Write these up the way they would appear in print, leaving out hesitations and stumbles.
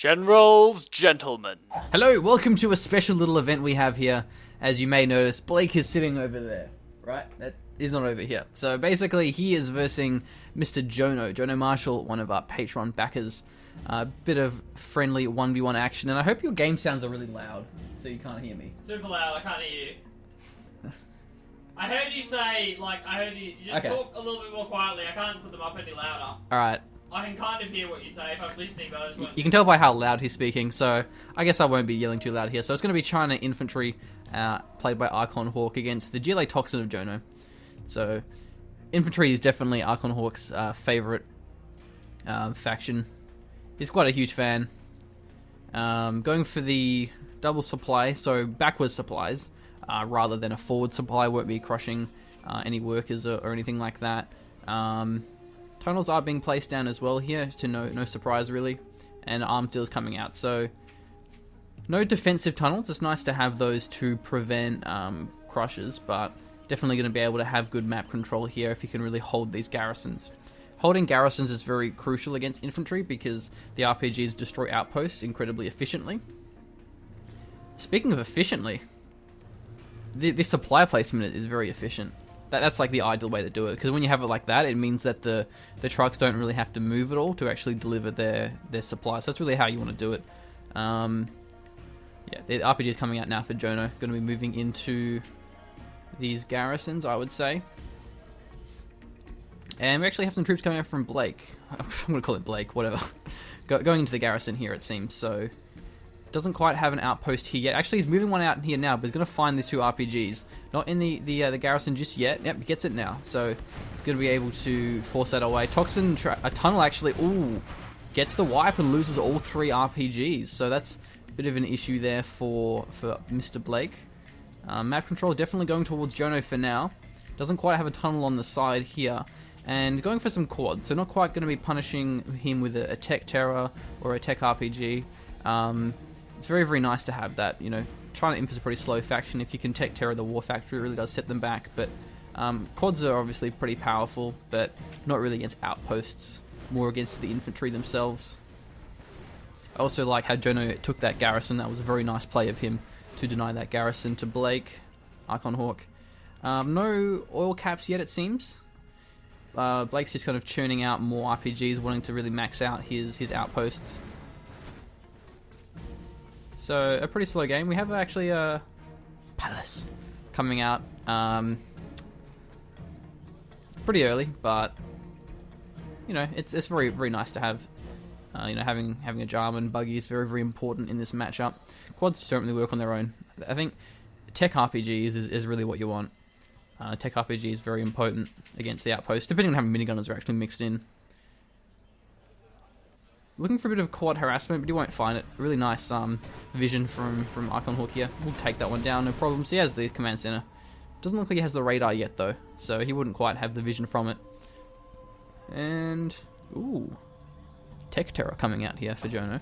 Generals, gentlemen. Hello, welcome to a special little event we have here. As you may notice, Blake is sitting over there, right? That is not over here. So basically, he is versing Mr. Jono Marshall, one of our Patreon backers. A bit of friendly 1v1 action, and I hope your game sounds are really loud, so you can't hear me. Super loud, I can't hear you. I heard you say, I heard you just talk a little bit more quietly. I can't put them up any louder. Alright. I can kind of hear what you say if I'm listening, but I just won't. You can tell by how loud he's speaking, so I guess I won't be yelling too loud here. So it's going to be China Infantry, played by ArchonHawk, against the GLA Toxin of Jono. So, Infantry is definitely ArchonHawk's favourite faction. He's quite a huge fan. Going for the double supply, so backwards supplies, rather than a forward supply. Won't be crushing any workers or anything like that. Tunnels are being placed down as well here, to no surprise really, and arm deals coming out. So no defensive tunnels. It's nice to have those to prevent crushes, but definitely going to be able to have good map control here if you can really hold these garrisons. Holding garrisons is very crucial against infantry because the RPGs destroy outposts incredibly efficiently. Speaking of efficiently, the supply placement is very efficient. That's like the ideal way to do it, because when you have it like that, it means that the trucks don't really have to move at all to actually deliver their supplies. So that's really how you want to do it. Yeah, the RPG is coming out now for Jono. Going to be moving into these garrisons, I would say. And we actually have some troops coming out from Blake. I'm going to call it Blake, whatever. Going into the garrison here, it seems. So, doesn't quite have an outpost here yet. Actually, he's moving one out here now, but he's going to find these two RPGs. Not in the garrison just yet. Yep, he gets it now. So, he's going to be able to force that away. Toxin, a tunnel actually, gets the wipe and loses all three RPGs. So, that's a bit of an issue there for Mr. Blake. Map control definitely going towards Jono for now. Doesn't quite have a tunnel on the side here. And going for some quads. So, not quite going to be punishing him with a tech terror or a tech RPG. It's very, very nice to have that. You know, China Inf is a pretty slow faction. If you can tech terror the war factory, it really does set them back. But quads are obviously pretty powerful, but not really against outposts. More against the infantry themselves. I also like how Jono took that garrison. That was a very nice play of him to deny that garrison to Blake, ArchonHawk. No oil caps yet, it seems. Blake's just kind of churning out more RPGs, wanting to really max out his outposts. So, a pretty slow game. We have actually a Palace coming out pretty early, but you know, it's very, very nice to have. You know, having a Jarman buggy is very, very important in this matchup. Quads just don't really work on their own. I think tech RPGs is really what you want. Tech RPG is very important against the outpost, depending on how many minigunners are actually mixed in. Looking for a bit of quad harassment, but you won't find it. Really nice vision from ArchonHawk here. We'll take that one down, no problems. He has the command center. Doesn't look like he has the radar yet, though, so he wouldn't quite have the vision from it. And, tech terror coming out here for Jono.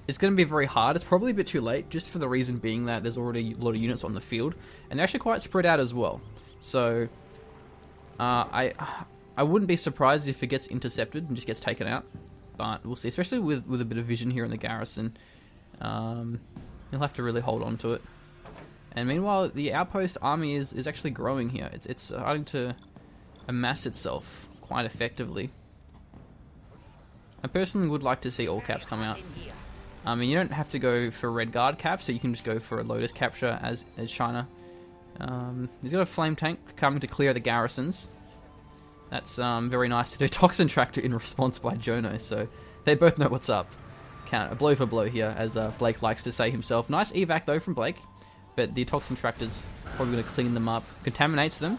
It's going to be very hard. It's probably a bit too late, just for the reason being that there's already a lot of units on the field, and they're actually quite spread out as well. So, I wouldn't be surprised if it gets intercepted and just gets taken out, but we'll see. Especially with a bit of vision here in the garrison, he'll have to really hold on to it. And meanwhile, the outpost army is actually growing here. It's starting to amass itself quite effectively. I personally would like to see all caps come out. I mean, you don't have to go for red guard cap, so you can just go for a Lotus capture as China. He's got a flame tank coming to clear the garrisons. That's very nice to do. Toxin tractor in response by Jono, so they both know what's up. Count a blow for blow here, as Blake likes to say himself. Nice evac though from Blake, but the Toxin tractor's probably going to clean them up, contaminates them.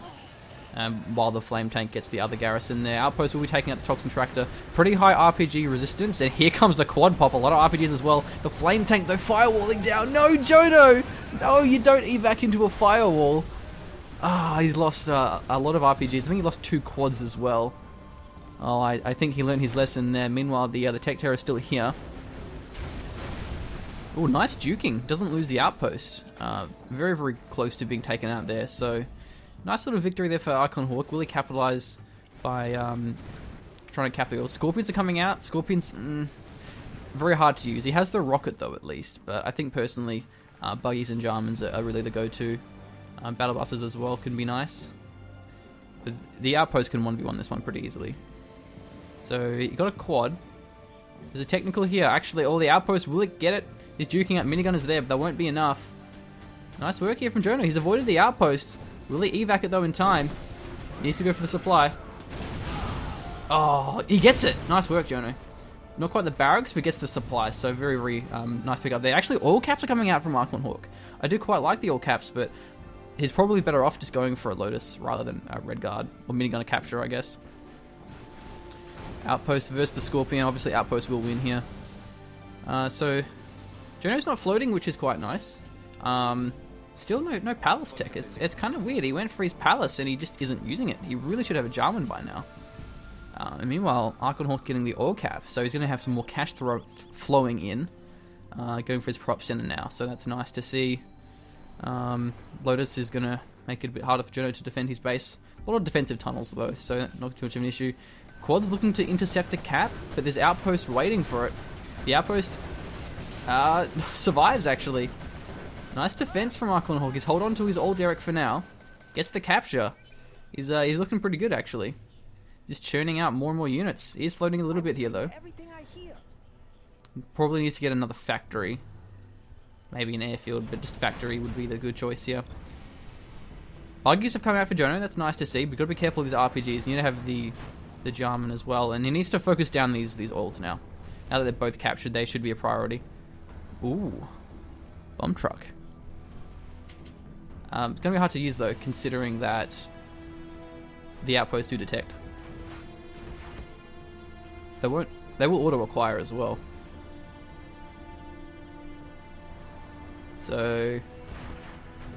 While the flame tank gets the other garrison there. Outpost will be taking out the Toxin Tractor. Pretty high RPG resistance, and here comes the quad pop. A lot of RPGs as well. The flame tank, though, firewalling down. No, Jono! No, you don't evac into a firewall. He's lost a lot of RPGs. I think he lost 2 quads as well. I think he learned his lesson there. Meanwhile, the tech terror is still here. Oh, nice juking. Doesn't lose the outpost. Very, very close to being taken out there, so nice little victory there for ArchonHawk. Will he capitalize by trying to cap the oil? Scorpions are coming out. Scorpions very hard to use. He has the rocket though, at least. But I think personally, buggies and Jarmans are really the go-to. Battle buses as well can be nice. But the outpost can 1v1 this one pretty easily. So you got a quad. There's a technical here. Actually, all the outposts, will it get it? He's duking out. Minigun is there, but that won't be enough. Nice work here from Jono. He's avoided the outpost. Will he evac it though in time? He needs to go for the supply. Oh, he gets it. Nice work, Jono. Not quite the barracks, but gets the supply. So very, very nice pickup there. Actually, all caps are coming out from ArchonHawk. I do quite like the all caps, but he's probably better off just going for a Lotus rather than a Red Guard or minigun capture, I guess. Outpost versus the Scorpion. Obviously, Outpost will win here. So, Jono's not floating, which is quite nice. Still no Palace tech. It's kind of weird. He went for his Palace and he just isn't using it. He really should have a Jarman by now. And meanwhile, ArchonHawk's getting the oil cap, so he's going to have some more cash flowing in. Going for his prop center now, so that's nice to see. Lotus is going to make it a bit harder for Jono to defend his base. A lot of defensive tunnels though, so not too much of an issue. Quad's looking to intercept a cap, but there's outpost waiting for it. The outpost survives actually. Nice defense from ArchonHawk. He's hold on to his old Derek for now. Gets the capture. He's looking pretty good actually. Just churning out more and more units. He's floating a little bit here though. Probably needs to get another factory. Maybe an airfield, but just factory would be the good choice here. Buggies have come out for Jono. That's nice to see. But got to be careful with these RPGs. You need to have the Jarman as well, and he needs to focus down these oils now. Now that they're both captured, they should be a priority. Ooh, bomb truck. It's gonna be hard to use though, considering that the outposts do detect. They will auto acquire as well. So,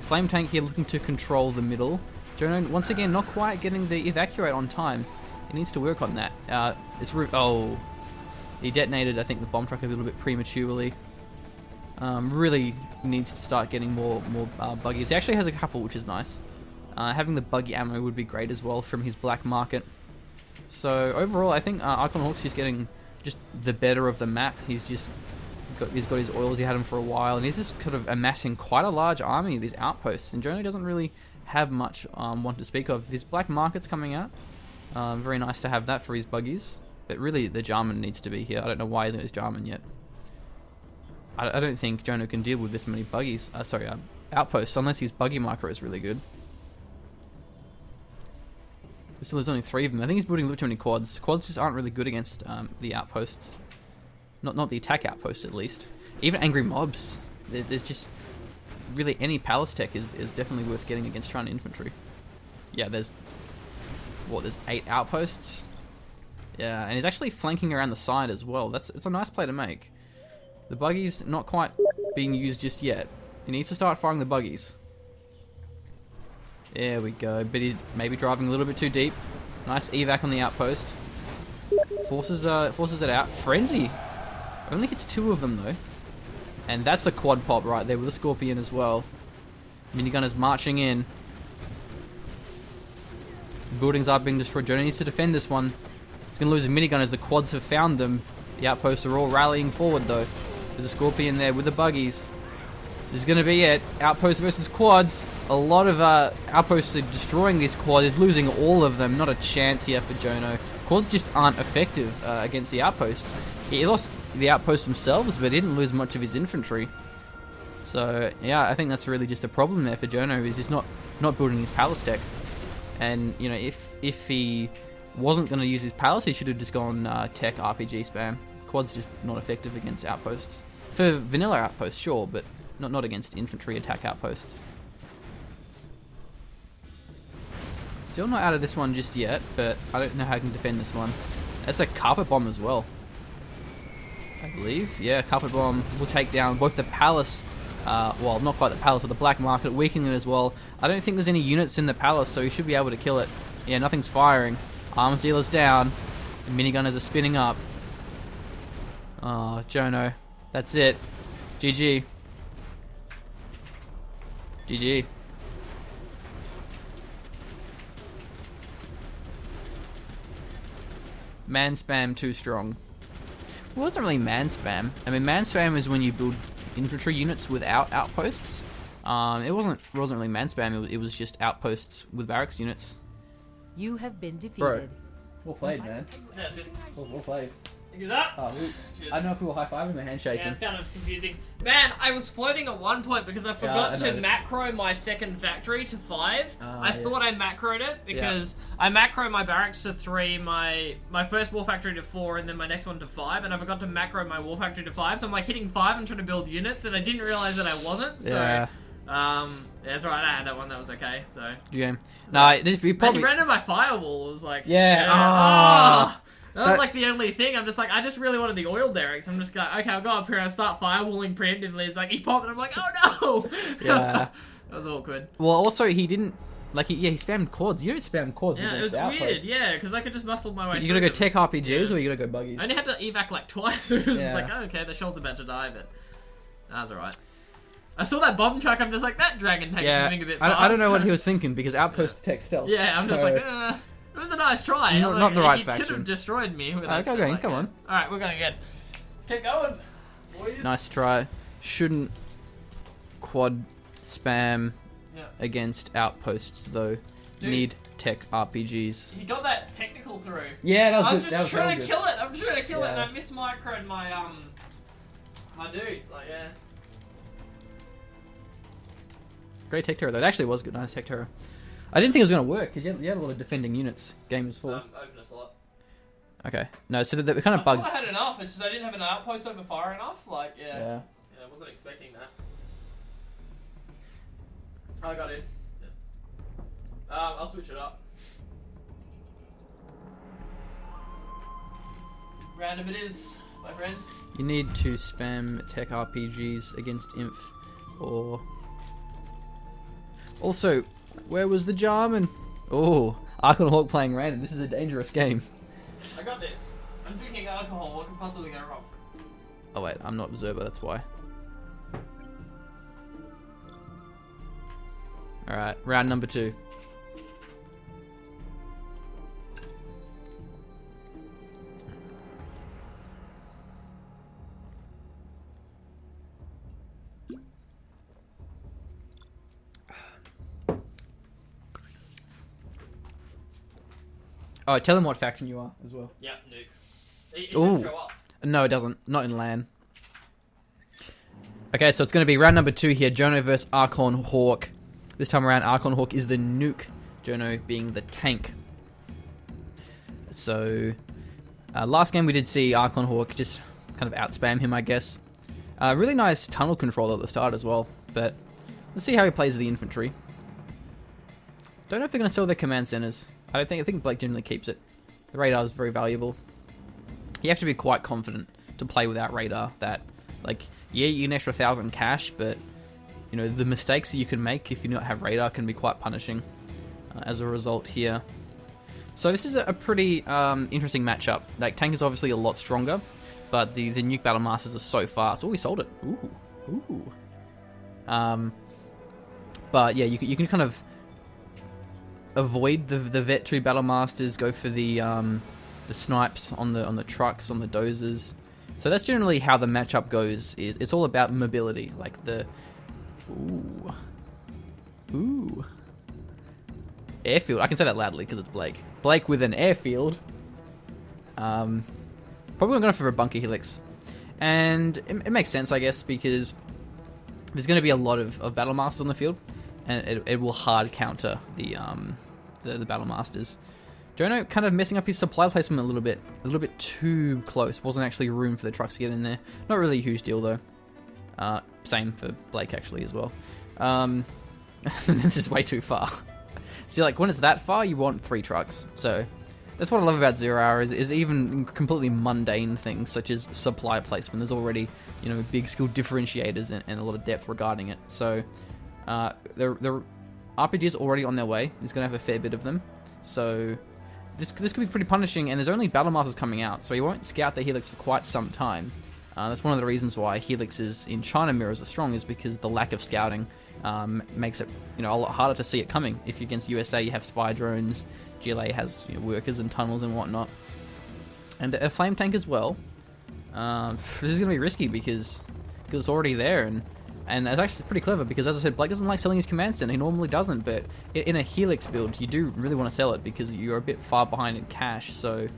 Flame Tank here looking to control the middle. Jono once again not quite getting the evacuate on time. He needs to work on that. Oh, he detonated, I think, the bomb truck a little bit prematurely. Really needs to start getting more buggies. He actually has a couple, which is nice. Having the buggy ammo would be great as well from his black market. So overall, I think ArchonHawk's just getting just the better of the map. He's got his oils. He had them for a while, and he's just kind of amassing quite a large army of these outposts. And Jono doesn't really have much one to speak of. His black market's coming out. Very nice to have that for his buggies. But really, the Jarman needs to be here. I don't know why he isn't his Jarman yet. I don't think Jono can deal with this many buggies. Outposts, unless his buggy marker is really good. Still, there's only 3 of them. I think he's building a little too many quads. Quads just aren't really good against the outposts. Not the attack outposts, at least. Even angry mobs. There's just really any palace tech is definitely worth getting against China infantry. Yeah, there's 8 outposts. Yeah, and he's actually flanking around the side as well. It's a nice play to make. The buggies not quite being used just yet. He needs to start firing the buggies. There we go. But he's maybe driving a little bit too deep. Nice evac on the outpost. Forces it out. Frenzy. Only hits 2 of them though. And that's the quad pop right there with the Scorpion as well. Minigun is marching in. Buildings are being destroyed. Jono needs to defend this one. He's going to lose a minigun as the quads have found them. The outposts are all rallying forward though. There's a Scorpion there with the buggies. This is going to be it. Outposts versus quads. A lot of outposts are destroying this quad. He's losing all of them. Not a chance here for Jono. Quads just aren't effective against the outposts. He lost the outposts themselves, but didn't lose much of his infantry. So, yeah, I think that's really just a problem there for Jono, is he's not building his palace tech. And, you know, if he wasn't going to use his palace, he should have just gone tech RPG spam. Quad's just not effective against outposts. For vanilla outposts, sure, but not against infantry attack outposts. Still not out of this one just yet, but I don't know how I can defend this one. That's a carpet bomb as well, I believe. Yeah, carpet bomb will take down both the palace, well, not quite the palace, but the black market, weakening it as well. I don't think there's any units in the palace, so he should be able to kill it. Yeah, nothing's firing. Arms dealer's down. The minigunners are spinning up. Oh, Jono. That's it. GG. GG. Man spam too strong. Well, it wasn't really man spam. I mean, man spam is when you build infantry units without outposts. It wasn't really man spam. It was just outposts with barracks units. You have been defeated. Bro, well played, man. Yeah, just Well played. is that? I don't know if we were high-fiving or handshaking. Yeah, it's kind of confusing. Man, I was floating at one point because I forgot I to noticed. macro my second factory to 5. I yeah. thought I macroed it because I macro my barracks to 3, my first war factory to 4, and then my next one to 5, and I forgot to macro my war factory to 5, so I'm like hitting 5 and trying to build units, and I didn't realize that I wasn't, so... Yeah. Yeah, that's right, I had that one, that was okay, so... Game. No, this we probably... And he ran into my firewall, it was like... Yeah. Ah! That was like the only thing. I'm just like, I just really wanted the oil derricks. I'm just like, okay, I'll go up here and I'll start firewalling preemptively. It's like, he popped and I'm like, oh no! Yeah. That was awkward. Well, also, he didn't... Like, he spammed quads. You don't spam quads Yeah, it against was outposts. weird, yeah, because I could just muscle my way You through gotta go them. tech RPGs Yeah. or you gotta go buggies? I only had to evac like twice. It was Yeah. like, oh, okay, the shell's about to die, but that's alright. I saw that bomb truck, I'm just like, that dragon tank's moving a bit fast. I don't know what he was thinking because outpost tech stealth. Yeah, I'm just so- like, it was a nice try. Not- Like, not the right he could faction. have destroyed me. With Okay, that, okay, like, come on. Alright, we're going again. Let's keep going, boys. Nice try. Shouldn't quad spam Yeah. against outposts though. Dude. Need tech RPGs. He got that technical through. Yeah, that I was good. just That was trying very to good. kill it. I'm trying to kill it, and Yeah. I mismicroed my my dude. Like, yeah. Great tech terror though. It actually was good. Nice tech terror. I didn't think it was gonna work because you had a lot of defending units. Game was full. Open a slot. Okay. No, so that kind I of bugs. thought I had enough. It's just I didn't have an outpost over far enough. Like, yeah. Yeah. Yeah, I wasn't expecting that. I got in. Yeah. I'll switch it up. Random it is, my friend. You need to spam tech RPGs against Inf, or also, where was the Jarman? Oh, ArchonHawk playing random. This is a dangerous game. I got this. I'm drinking alcohol. What could possibly go wrong? Oh wait, I'm not observer. That's why. All right, round number 2. Oh, tell them what faction you are as well. Yeah, Nuke. It Ooh. should show up. No, it doesn't. Not in LAN. Okay, so it's going to be round number 2 here. Jono versus ArchonHawk. This time around, ArchonHawk is the nuke. Jono being the tank. So, last game we did see ArchonHawk just kind of outspam him, I guess. Really nice tunnel control at the start as well. But let's see how he plays the infantry. Don't know if they're going to sell their command centers. I think Blake generally keeps it. The radar is very valuable. You have to be quite confident to play without radar. That, like, yeah, you get an extra 1,000 cash, but you know the mistakes that you can make if you don't have radar can be quite punishing. As a result here, so this is a pretty interesting matchup. Like, tank is obviously a lot stronger, but the nuke battle masters are so fast. Oh, we sold it. Ooh. But yeah, you can kind of avoid the vet 2 battle masters. Go for the snipes on the trucks, on the dozers. So that's generally how the matchup goes. Is it's all about mobility, like the ooh airfield. I can say that loudly because it's Blake. Blake with an airfield. Probably going for a bunker helix, and it makes sense, I guess, because there's going to be a lot of battle masters on the field, and it will hard counter the battle masters. Jono kind of messing up his supply placement a little bit too close. Wasn't actually room for the trucks to get in there. Not really a huge deal though. Same for Blake actually as well. This is way too far. See, like when it's that far, you want 3 trucks. So that's what I love about 0 Hour is even completely mundane things such as supply placement. There's already big skill differentiators and a lot of depth regarding it. So the RPG is already on their way. He's going to have a fair bit of them. So this could be pretty punishing, and there's only Battle Masters coming out, so he won't scout the Helix for quite some time. That's one of the reasons why Helixes in China mirrors are strong, is because the lack of scouting makes it a lot harder to see it coming. If you're against USA, you have spy drones, GLA has workers and tunnels and whatnot. And a flame tank as well. This is going to be risky because it's already there, and it's actually pretty clever because, as I said, Blake doesn't like selling his command center. He normally doesn't, but in a Helix build, you do really want to sell it because you're a bit far behind in cash. So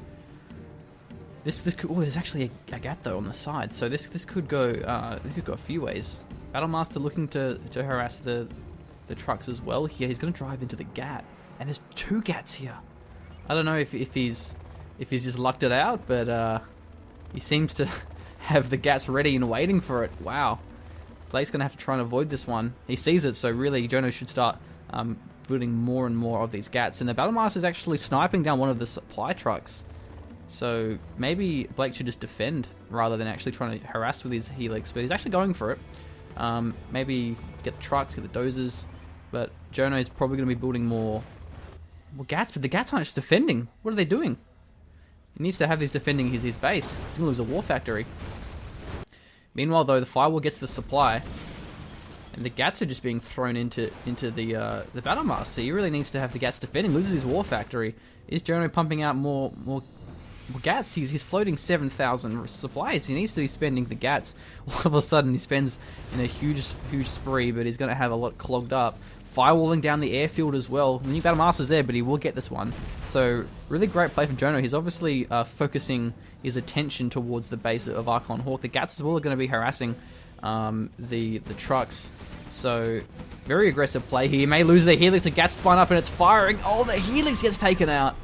this could, oh, there's actually a GAT though on the side, so this could go a few ways. Battlemaster looking to harass the trucks as well here. He's going to drive into the GAT, and there's 2 GATs here. I don't know if he's just lucked it out, but he seems to have the GATs ready and waiting for it. Wow. Blake's going to have to try and avoid this one. He sees it, so really Jono should start building more and more of these GATs. And the Battlemaster is actually sniping down one of the supply trucks. So maybe Blake should just defend rather than actually trying to harass with his Helix. But he's actually going for it. Maybe get the trucks, get the dozers. But Jono is probably going to be building more GATs. But the GATs aren't just defending. What are they doing? He needs to have these defending his base. He's going to lose a war factory. Meanwhile, though, the firewall gets the supply, and the GATs are just being thrown into the Battlemaster. He really needs to have the GATs defending. Loses his war factory. Is Jono pumping out more GATs? He's floating 7,000 supplies. He needs to be spending the GATs. All of a sudden, he spends in a huge spree, but he's going to have a lot clogged up. Firewalling down the airfield as well. The new Battlemaster's there, but he will get this one. So, really great play from Jono. He's obviously focusing his attention towards the base of ArchonHawk. The GATs as well are going to be harassing the trucks. So, very aggressive play here. He may lose the Helix. The GATs spun up and it's firing. Oh, the Helix gets taken out.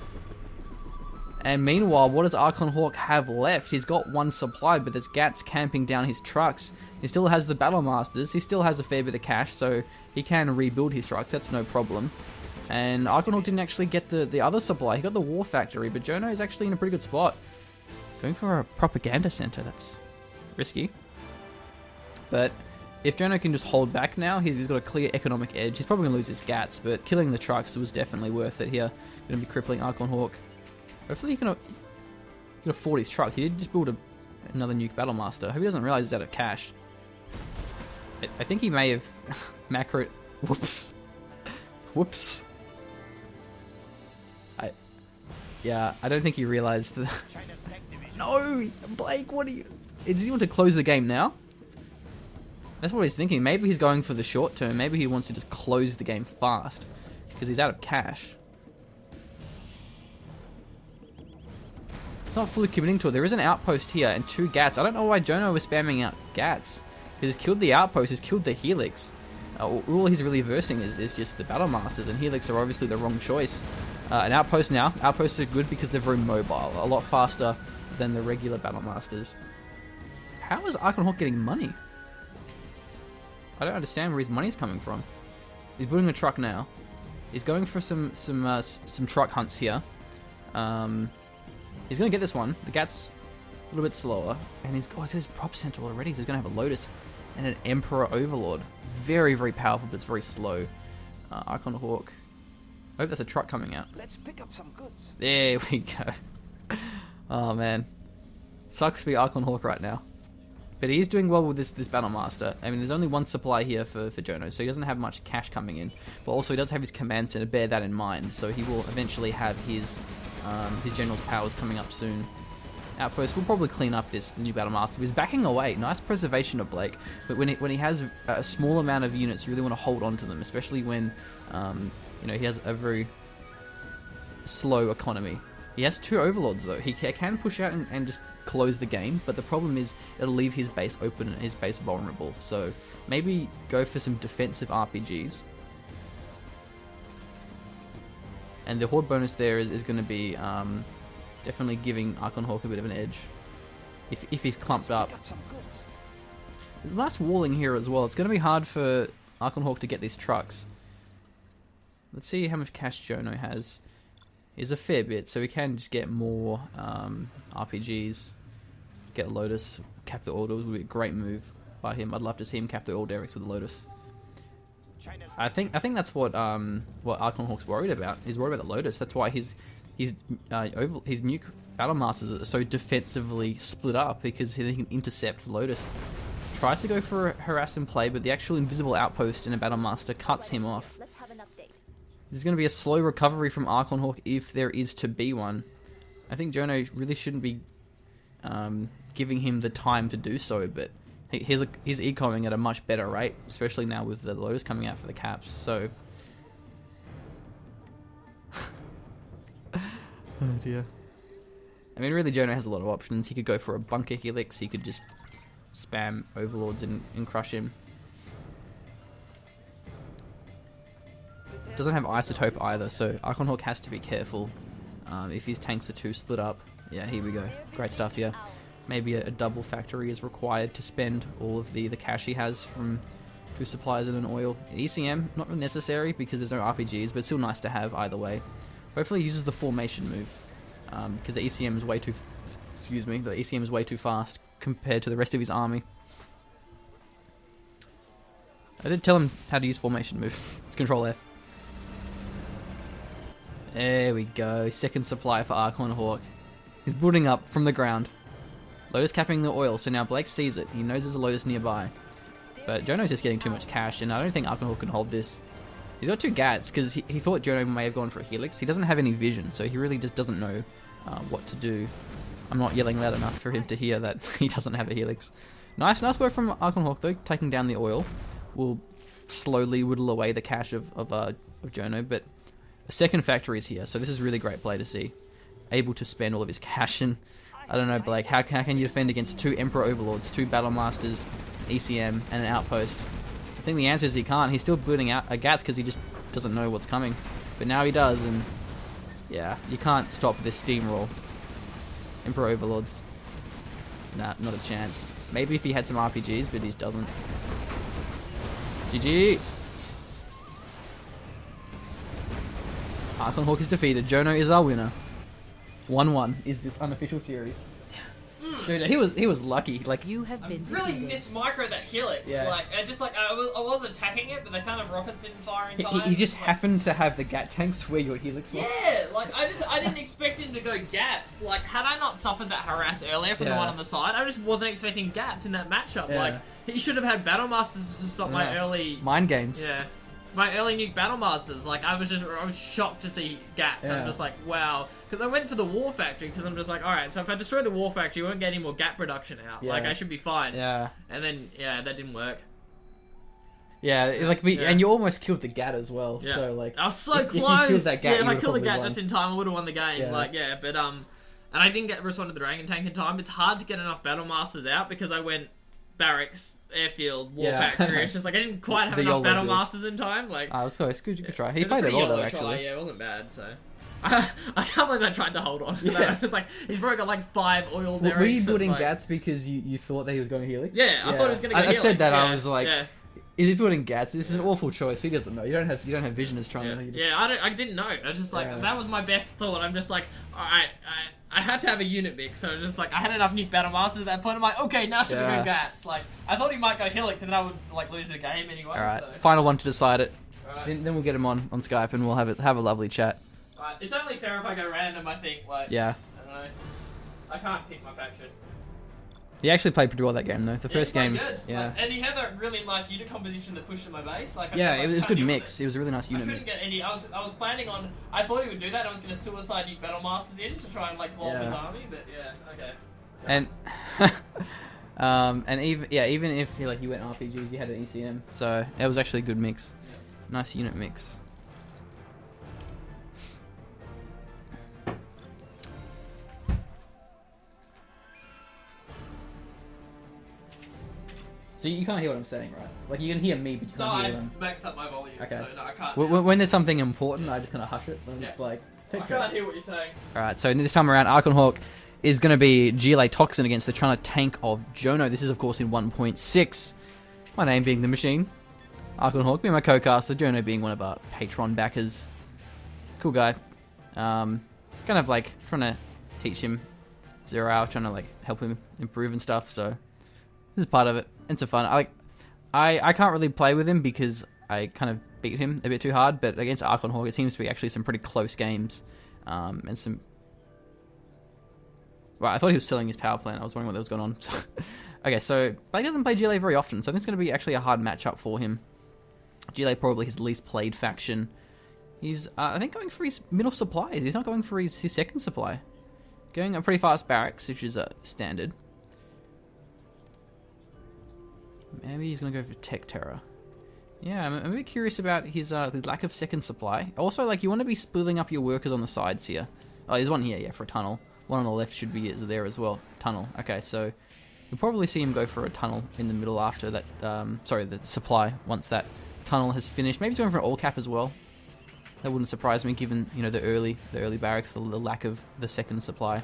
And meanwhile, what does ArchonHawk have left? He's got 1 supply, but there's GATs camping down his trucks. He still has the Battlemasters. He still has a fair bit of cash, so he can rebuild his trucks. That's no problem. And ArchonHawk didn't actually get the other supply. He got the war factory, but Jono is actually in a pretty good spot. Going for a propaganda center. That's risky. But if Jono can just hold back now, he's got a clear economic edge. He's probably going to lose his GATs, but killing the trucks was definitely worth it here. Going to be crippling ArchonHawk. Hopefully he can afford his truck. He did just build another Nuke Battlemaster. I hope he doesn't realize he's out of cash. I think he may have macro... Whoops. Whoops. I don't think he realized that... No! Blake, what are you... Does he want to close the game now? That's what he's thinking. Maybe he's going for the short term. Maybe he wants to just close the game fast. Because he's out of cash. Not fully committing to it. There is an outpost here and 2 GATs. I don't know why Jono was spamming out GATs. He's killed the outpost, he's killed the Helix. All he's really versing is just the Battlemasters, and Helix are obviously the wrong choice. An outpost now. Outposts are good because they're very mobile, a lot faster than the regular Battlemasters. How is ArchonHawk getting money? I don't understand where his money's coming from. He's building a truck now. He's going for some truck hunts here. He's going to get this one. The GAT's a little bit slower. And he's got his prop center already. So he's going to have a Lotus and an Emperor Overlord. Very, very powerful, but it's very slow. ArchonHawk. I hope that's a truck coming out. Let's pick up some goods. There we go. Oh, man. Sucks to be ArchonHawk right now. But he is doing well with this Battlemaster. I mean, there's only 1 supply here for Jono, so he doesn't have much cash coming in. But also, he does have his command center. Bear that in mind. So he will eventually have his general's powers coming up soon. Outpost will probably clean up this new Battlemaster. He's backing away. Nice preservation of Blake. But when he has a small amount of units, you really want to hold on to them, especially when he has a very slow economy. He has 2 Overlords though. He can push out and just close the game, but the problem is it'll leave his base open and his base vulnerable. So maybe go for some defensive RPGs. And the Horde bonus there is going to be definitely giving ArchonHawk a bit of an edge. If he's clumped up. Nice walling here as well. It's going to be hard for ArchonHawk to get these trucks. Let's see how much cash Jono has. He's a fair bit, so we can just get more RPGs. Get Lotus, cap the Orders would be a great move by him. I'd love to see him cap the all Derricks with the Lotus. I think that's what ArchonHawk's worried about. He's worried about the Lotus. That's why his Nuke Battlemasters are so defensively split up, because he can intercept Lotus. Tries to go for a harass and play, but the actual invisible outpost in a Battlemaster cuts him off. Let's have an update. There's going to be a slow recovery from ArchonHawk if there is to be one. I think Jono really shouldn't be giving him the time to do so, but he's ecoing at a much better rate, especially now with the Lotus coming out for the caps, so... Oh dear. I mean, really, Jono has a lot of options. He could go for a bunker helix, he could just spam overlords and crush him. Doesn't have isotope either, so ArchonHawk has to be careful if his tanks are too split up. Yeah, here we go. Great stuff here. Maybe a double factory is required to spend all of the cash he has from 2 supplies and an oil. ECM, not necessary because there's no RPGs, but still nice to have either way. Hopefully he uses the formation move, because the ECM is way too... Excuse me, the ECM is way too fast compared to the rest of his army. I did tell him how to use formation move. It's Control F. There we go. Second supply for ArchonHawk. He's building up from the ground. Lotus capping the oil, so now Blake sees it. He knows there's a Lotus nearby. But Jono's just getting too much cash, and I don't think ArchonHawk can hold this. He's got 2 Gats, because he thought Jono may have gone for a Helix. He doesn't have any vision, so he really just doesn't know what to do. I'm not yelling loud enough for him to hear that he doesn't have a Helix. Nice work from ArchonHawk, though, taking down the oil. Will slowly whittle away the cash of Jono, but a second factory is here, so this is really great play to see. Able to spend all of his cash, and I don't know, Blake, how can you defend against 2 Emperor Overlords, 2 Battle Masters, ECM, and an outpost? I think the answer is he can't. He's still building out a Gats because he just doesn't know what's coming. But now he does, and yeah, you can't stop this steamroll. Emperor Overlords, nah, not a chance. Maybe if he had some RPGs, but he doesn't. GG! ArchonHawk is defeated. Jono is our winner. 1-1 is this unofficial series. Dude, he was lucky. Like, You have been Really defeated. mismicro that helix. Yeah. Like, I was attacking it, but the kind of rockets didn't fire in time. he just Like, happened to have the Gat tanks where your Helix was. Yeah, like I didn't expect him to go Gats. Like, had I not suffered that harass earlier from the Yeah. one on the side, I just wasn't expecting Gats in that matchup. Yeah. Like, he should have had Battle Masters to stop my Yeah. early. Mind games. Yeah. My early Nuke Battle Masters, like, I was shocked to see Gats. Yeah. I'm just like, wow. Because I went for the War Factory, because I'm just like, alright, so if I destroy the War Factory, I won't get any more Gat production out. Yeah. Like, I should be fine. Yeah. And then, yeah, that didn't work. Yeah, like, Yeah. and you almost killed the Gat as well. Yeah. So, like, I was so if you close. killed that Gat, yeah, if you I would've killed the probably Gat won. just in time, I would have won the game. Yeah. Like, yeah, but and I didn't get respond to the Dragon Tank in time. It's hard to get enough Battle Masters out because I went barracks, airfield, War Yeah. Factory. It's just like I didn't quite have The enough YOLO Battle build. Masters in time. Like, it was close. Good try. He it was a played it pretty well, though, YOLO actually. try. Yeah, it wasn't bad. So. I can't believe I tried to hold on to that. I was like, he's probably got like 5 oil derricks. Were you building like, Gats because you thought that he was going Helix? Yeah, I thought he was going to go I said Helix, that. yeah, I was like, yeah. is he building Gats? This is an awful choice. He doesn't know. You don't have vision as trying Yeah, to. yeah, I didn't know. I just like Yeah. that was my best thought. I'm just like, all right, I had to have a unit mix, so just like I had enough Nuke Battle Masters at that point. I'm like, okay, now should we Yeah. go Gats? Like I thought he might go Helix, and then I would like lose the game anyway. All right, So. final one to decide it. Alright. Then we'll get him on Skype and we'll have a lovely chat. Alright, it's only fair if I go random. I think like Yeah. I don't know. I can't pick my faction. He actually played pretty well that game though. The first Yeah, he game, played good. yeah, Like, and he had a really nice unit composition that pushed in my base. Like I yeah, just, like, it was a can't good deal with mix. It was a really nice I unit couldn't mix. get any. I was planning on. I thought he would do that. I was going to suicide Nuke Battle Masters in to try and like blow up his Yeah. army, but yeah, okay. And even if like you went RPGs, you had an ECM, so it was actually a good mix. Nice unit mix. So you can't hear what I'm saying, right? Like you can hear me, but you No, can't hear I them. maxed up my volume, Okay. so no, I can't. When there's something important, I just kind of hush it. I'm just Yeah. like, I take can't care. hear what you're saying. Alright, so this time around, ArchonHawk is going to be GLA Toxin against the China tank of Jono. This is, of course, in 1.6. My name being The Machine. ArchonHawk being my co-caster. Jono being one of our Patreon backers. Cool guy. Kind of like trying to teach him Zero Hour, trying to like help him improve and stuff. So this is part of it. It's a fun. I can't really play with him because I kind of beat him a bit too hard. But against ArchonHawk, it seems to be actually some pretty close games. And some... Right, I thought he was selling his power plant. I was wondering what was going on. So, okay, so... But he doesn't play GLA very often, so I think it's going to be actually a hard matchup for him. GLA probably his least played faction. He's, I think, going for his middle supplies. He's not going for his second supply. Going a pretty fast barracks, which is standard. Maybe he's going to go for Tech Terror. Yeah, I'm a bit curious about his the lack of second supply. Also, like, you want to be splitting up your workers on the sides here. Oh, there's one here, yeah, for a tunnel. One on the left should be there as well. Tunnel. Okay, so you'll probably see him go for a tunnel in the middle after that. Sorry, the supply, once that tunnel has finished. Maybe he's going for an all cap as well. That wouldn't surprise me, given, you know, the early barracks, the lack of the second supply.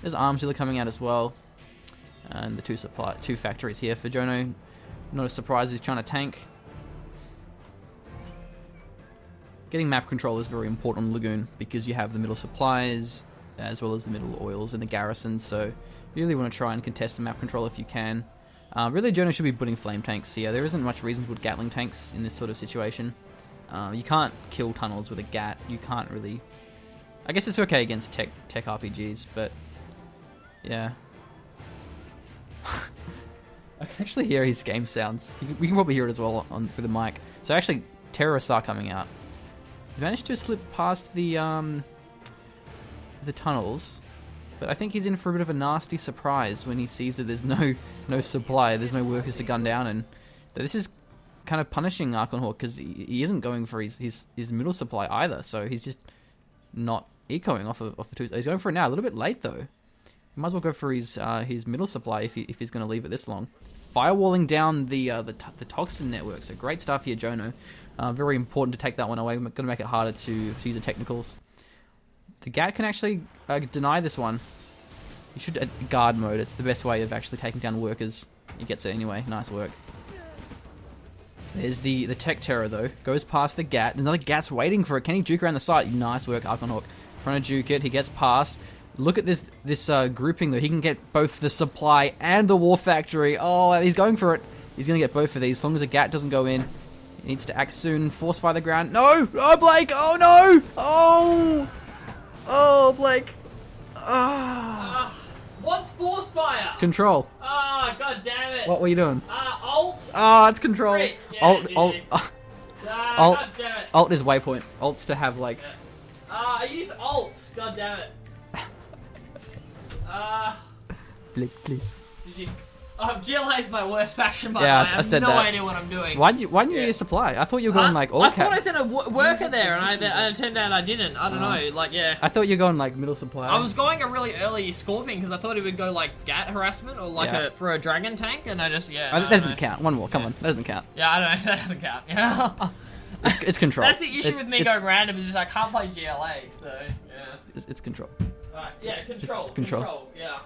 There's arms dealer coming out as well, and the two factories here for Jono. Not a surprise, he's trying to tank. Getting map control is very important on Lagoon because you have the middle supplies as well as the middle oils and the garrison, so you really want to try and contest the map control if you can. Really, Jono should be putting flame tanks here. There isn't much reason to put Gatling tanks in this sort of situation. You can't kill tunnels with a Gat. You can't really... I guess it's okay against tech RPGs, but yeah. I can actually hear his game sounds. We can probably hear it as well through the mic. So actually, terrorists are coming out. He managed to slip past the tunnels, but I think he's in for a bit of a nasty surprise when he sees that there's no supply, there's no workers to gun down, and this is kind of punishing ArchonHawk because he isn't going for his middle supply either. So he's just not ecoing off the two. He's going for it now, a little bit late though. He might as well go for his middle supply if he's going to leave it this long. Firewalling down the toxin network. So great stuff here, Jono. Very important to take that one away. We're going to make it harder to use the technicals. The Gat can actually deny this one. You should guard mode. It's the best way of actually taking down workers. He gets it anyway. Nice work. There's the Tech Terror though. Goes past the Gat. Another Gat's waiting for it. Can he juke around the site? Nice work, ArchonHawk. Trying to juke it. He gets past. Look at this grouping though. He can get both the supply and the war factory. Oh, he's going for it. He's going to get both of these as long as a Gat doesn't go in. He needs to act soon. Force fire the ground. No! Oh, Blake! Oh, no! Oh! Oh, Blake! Ah! What's force fire? It's control. Ah, god damn it. What were you doing? Alt. Ah, it's control. Great. Yeah, Alt. God damn it. Alt is waypoint. Alt's to have like. I used alt. God damn it. Blake, please. Did you? GLA's my worst faction, by the Yeah, way. I said have no that. idea what I'm doing. Why didn't you use supply? I thought you were going like all I caps. thought I sent a worker there, and it turned out I didn't. I don't know. Like, yeah. I thought you were going like middle supply. I was going a really early Scorpion because I thought he would go like Gat harassment or like for a dragon tank, and I just that doesn't count. One more, come on, that doesn't count. Yeah, I don't know. That doesn't count. Yeah. It's control. That's the issue with me going random is just I can't play GLA, so yeah. It's control. Alright, yeah, control. It's control. Yeah.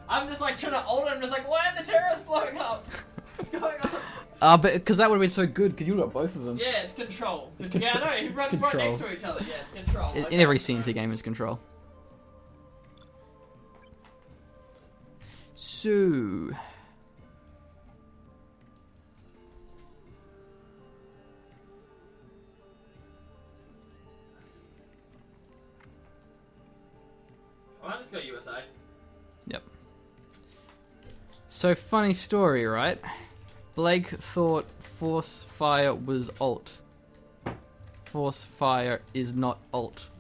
I'm just like trying to ult him. I'm just like, why are the terrorists blowing up? What's going on? But because that would have been so good because you got both of them. Yeah, it's control. It's Yeah, I know. You run right control. next to each other. Yeah, it's control. In every CNC game, it's control. So. I just got USA. Yep. So funny story, right? Blake thought force fire was alt. Force fire is not alt.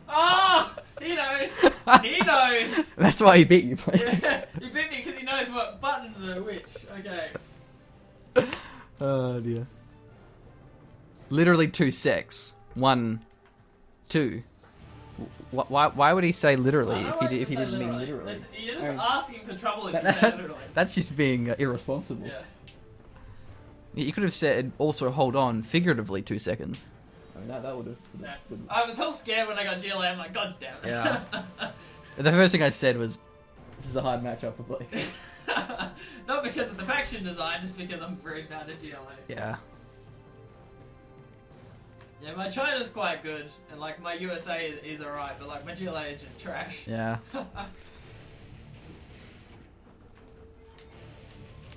Oh, he knows. He knows. That's why he beat you, Blake. Yeah, he beat me because he knows what buttons are which. Okay. Oh dear. Literally 2 secs. 1, 2. Why would he say literally if he didn't mean literally? You're just asking for trouble if you say literally. That's just being irresponsible. Yeah. You could have said also hold on figuratively 2 seconds. I mean that would have. Yeah. I was so scared when I got GLA. I'm like, god damn it. Yeah. The first thing I said was, "This is a hard matchup for Blake." Not because of the faction design, just because I'm very bad at GLA. Yeah. Yeah, my China's quite good, and like my USA is alright, but like my GLA is just trash. Yeah.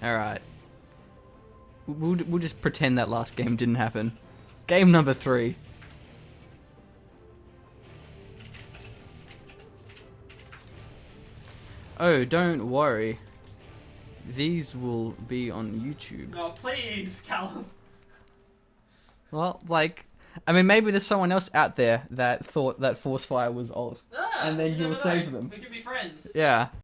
All right. We'll just pretend that last game didn't happen. Game number 3. Oh, don't worry. These will be on YouTube. Oh, please, Callum. Well, like, I mean, maybe there's someone else out there that thought that Force Fire was old. Ah, And then you you'll never save know. them. We could be friends. Yeah.